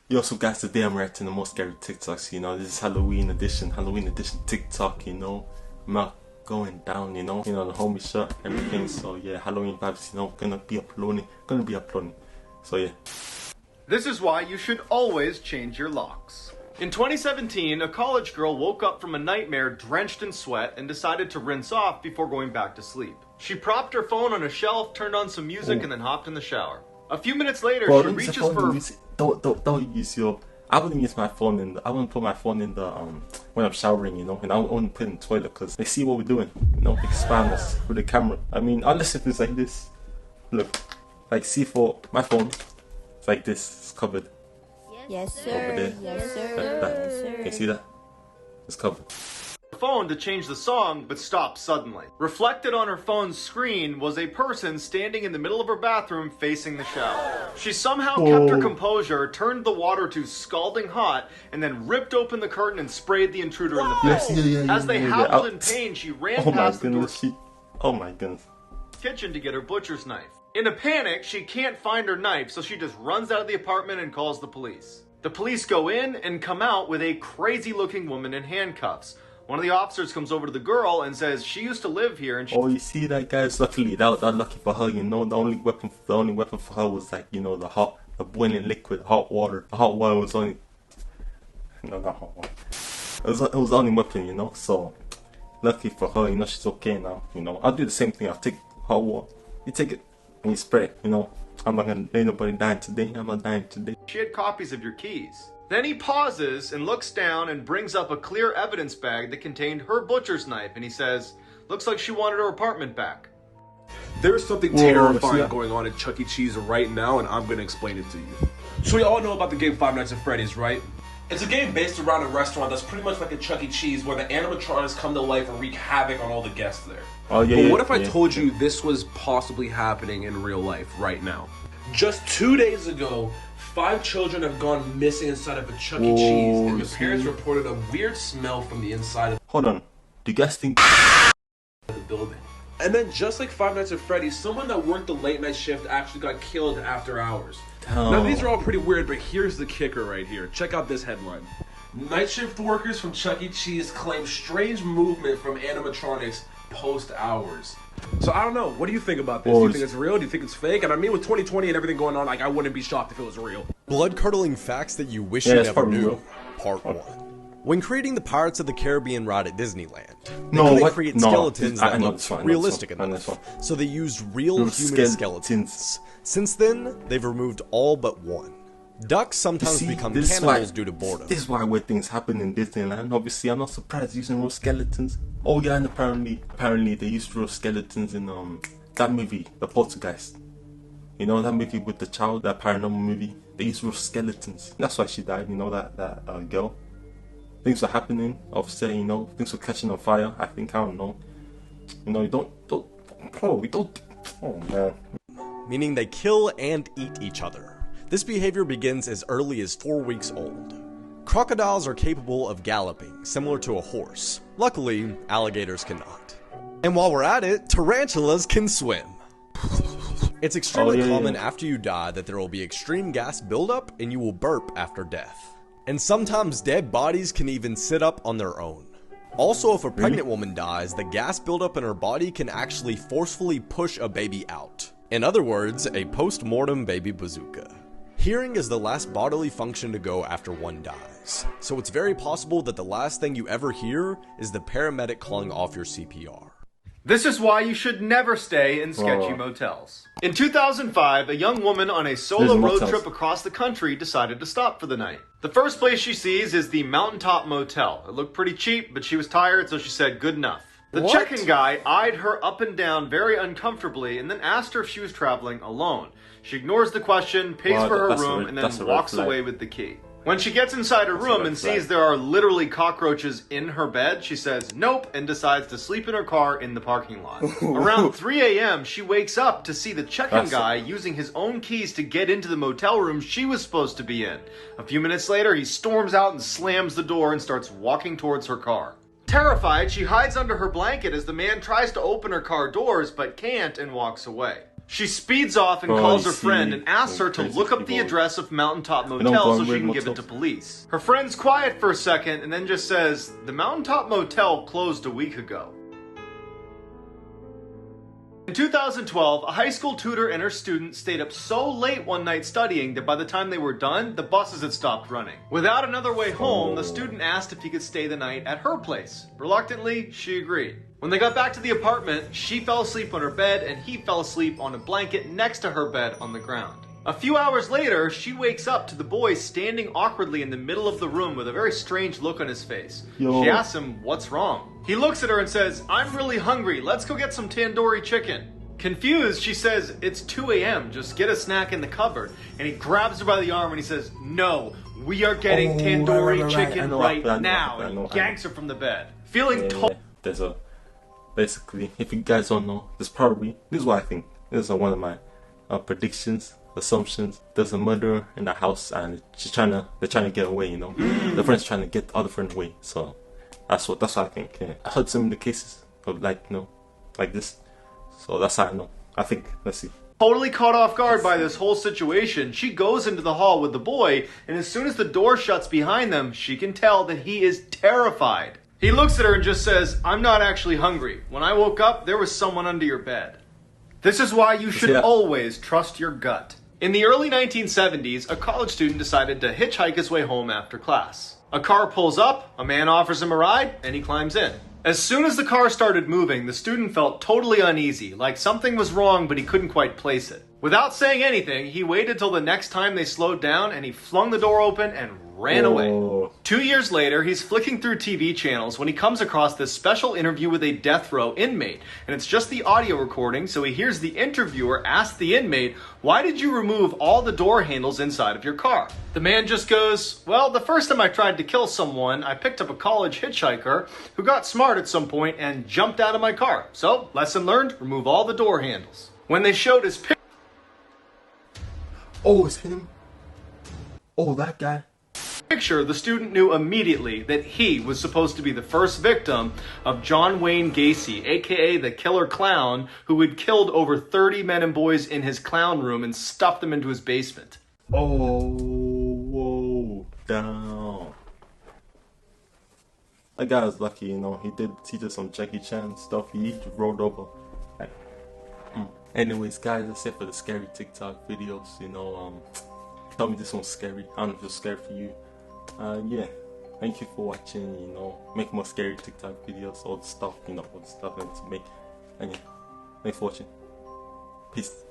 Yo, so guys, today I'm reacting to the most scary TikToks, you know. This is Halloween edition TikTok, you know. I'm out going down, you know, the homie shirt, everything. So yeah, Halloween vibes, you know, gonna be uploading. So yeah. This is why you should always change your locks. In 2017, a college girl woke up from a nightmare drenched in sweat and decided to rinse off before going back to sleep. She propped her phone on a shelf, turned on some music, and then hopped in the shower. A few minutes later, she reaches for... Don't use your... I wouldn't use my phone in the... I wouldn't put my phone in the, when I'm showering, you know, and I wouldn't put it in the toilet because they see what we're doing, you know, expand us with the camera. I mean, unless if it's like this. Look, like C4, my phone, it's like this, it's covered. Yes, sir. Over there. Yes, sir. Like that. Yes, sir. Can you see that? It's covered. Phone to change the song, but stopped suddenly. Reflected on her phone's screen was a person standing in the middle of her bathroom facing the shower. She somehow kept her composure, turned the water to scalding hot, and then ripped open the curtain and sprayed the intruder in the face. As they howled in pain, she ran past the door. Oh my goodness. Kitchen to get her butcher's knife. In a panic, she can't find her knife, so she just runs out of the apartment and calls the police. The police go in and come out with a crazy-looking woman in handcuffs. One of the officers comes over to the girl and says she used to live here and she... Oh, you see that, guys? Luckily, that lucky for her, you know, the only weapon for her was like, you know, the boiling liquid, hot water. The hot water was only... No, not hot water. It was the only weapon, you know, so... Lucky for her, you know, she's okay now, you know. I'll do the same thing. I'll take hot water. You take it and you spray it, you know. I'm not gonna let nobody die today. I'm not dying today. She had copies of your keys. Then he pauses and looks down and brings up a clear evidence bag that contained her butcher's knife, and he says, looks like she wanted her apartment back. There's something terrifying going on at Chuck E. Cheese right now, and I'm gonna explain it to you. So we all know about the game Five Nights at Freddy's, right? It's a game based around a restaurant that's pretty much like a Chuck E. Cheese where the animatronics come to life and wreak havoc on all the guests there. Oh, yeah, but what if I told you this was possibly happening in real life right now? Just 2 days ago, 5 children have gone missing inside of a Chuck E. Cheese, and the parents reported a weird smell from the inside of... Hold on. Do you guys think... the building? And then just like Five Nights at Freddy's, someone that worked the late night shift actually got killed after hours. Now these are all pretty weird, but here's the kicker right here. Check out this headline. Night shift workers from Chuck E. Cheese claim strange movement from animatronics post hours. So I don't know. What do you think about this? Do you think it's real? Do you think it's fake? And I mean, with 2020 and everything going on, like, I wouldn't be shocked if it was real. Blood-curdling facts that you wish you never knew. Part 1. When creating the Pirates of the Caribbean ride at Disneyland, they couldn't create skeletons that looked realistic enough, so they used real human skeletons. Since then, they've removed all but one. Ducks sometimes become cannibals due to boredom. This is why weird things happen in Disneyland. Obviously, I'm not surprised using real skeletons. Oh yeah, and apparently they used real skeletons in that movie, The Poltergeist. You know that movie with the child, that paranormal movie? They used real skeletons. That's why she died. You know that girl. Things were happening. Obviously, you know, things were catching on fire. I don't know. You know, oh man. Meaning they kill and eat each other. This behavior begins as early as 4 weeks old. Crocodiles are capable of galloping, similar to a horse. Luckily, alligators cannot. And while we're at it, tarantulas can swim. It's extremely common after you die that there will be extreme gas buildup and you will burp after death. And sometimes dead bodies can even sit up on their own. Also, if a pregnant woman dies, the gas buildup in her body can actually forcefully push a baby out. In other words, a post-mortem baby bazooka. Hearing is the last bodily function to go after one dies, so it's very possible that the last thing you ever hear is the paramedic calling off your CPR. This is why you should never stay in sketchy motels. In 2005, a young woman on a solo road trip across the country decided to stop for the night. The first place she sees is the Mountaintop Motel. It looked pretty cheap, but she was tired, so she said good enough. The check-in guy eyed her up and down very uncomfortably and then asked her if she was traveling alone. She ignores the question, pays for her room, and then walks away with the key. When she gets inside her room and sees there are literally cockroaches in her bed, she says nope and decides to sleep in her car in the parking lot. Around 3 a.m., she wakes up to see the check-in guy using his own keys to get into the motel room she was supposed to be in. A few minutes later, he storms out and slams the door and starts walking towards her car. Terrified, she hides under her blanket as the man tries to open her car doors but can't and walks away. She speeds off and calls her friend and asks her to look up the address of Mountaintop Motel so she can give it to police. Her friend's quiet for a second and then just says, "The Mountaintop Motel closed a week ago." In 2012, a high school tutor and her student stayed up so late one night studying that by the time they were done, the buses had stopped running. Without another way home, the student asked if he could stay the night at her place. Reluctantly, she agreed. When they got back to the apartment, she fell asleep on her bed and he fell asleep on a blanket next to her bed on the ground. A few hours later, she wakes up to the boy standing awkwardly in the middle of the room with a very strange look on his face. Yo. She asks him, "What's wrong?" He looks at her and says, "I'm really hungry. Let's go get some tandoori chicken." Confused, she says, "It's 2 a.m. Just get a snack in the cupboard." And he grabs her by the arm and he says, "No, we are getting tandoori chicken right now." And he yanks her from the bed. Feeling there's a basically, if you guys don't know, this is what I think. This is one of my predictions, assumptions. There's a murderer in the house and they're trying to get away, you know. The friend's trying to get the other friend away. So that's what I think. Yeah. I heard some of the cases of like this. So that's how I know. I think, let's see. Totally caught off guard by this whole situation, she goes into the hall with the boy, and as soon as the door shuts behind them, she can tell that he is terrified. He looks at her and just says, "I'm not actually hungry. When I woke up, there was someone under your bed." This is why you should always trust your gut. In the early 1970s, a college student decided to hitchhike his way home after class. A car pulls up, a man offers him a ride, and he climbs in. As soon as the car started moving, the student felt totally uneasy, like something was wrong but he couldn't quite place it. Without saying anything, he waited till the next time they slowed down and he flung the door open and ran away. 2 years later, he's flicking through TV channels when he comes across this special interview with a death row inmate. And it's just the audio recording, so he hears the interviewer ask the inmate, "Why did you remove all the door handles inside of your car?" The man just goes, "Well, the first time I tried to kill someone, I picked up a college hitchhiker who got smart at some point and jumped out of my car. So, lesson learned, remove all the door handles." When they showed his Oh, it's him. Oh, that guy. picture, the student knew immediately that he was supposed to be the first victim of John Wayne Gacy, aka the killer clown, who had killed over 30 men and boys in his clown room and stuffed them into his basement. Oh, whoa, down. That guy was lucky, you know. He did some Jackie Chan stuff. He rolled over. Anyways, guys, that's it for the scary TikTok videos. You know, tell me this one's scary. I don't know if it's scary for you. Yeah, thank you for watching. You know, make more scary TikTok videos, all the stuff, you know, all the stuff I need to make. And yeah, thanks for watching. Peace.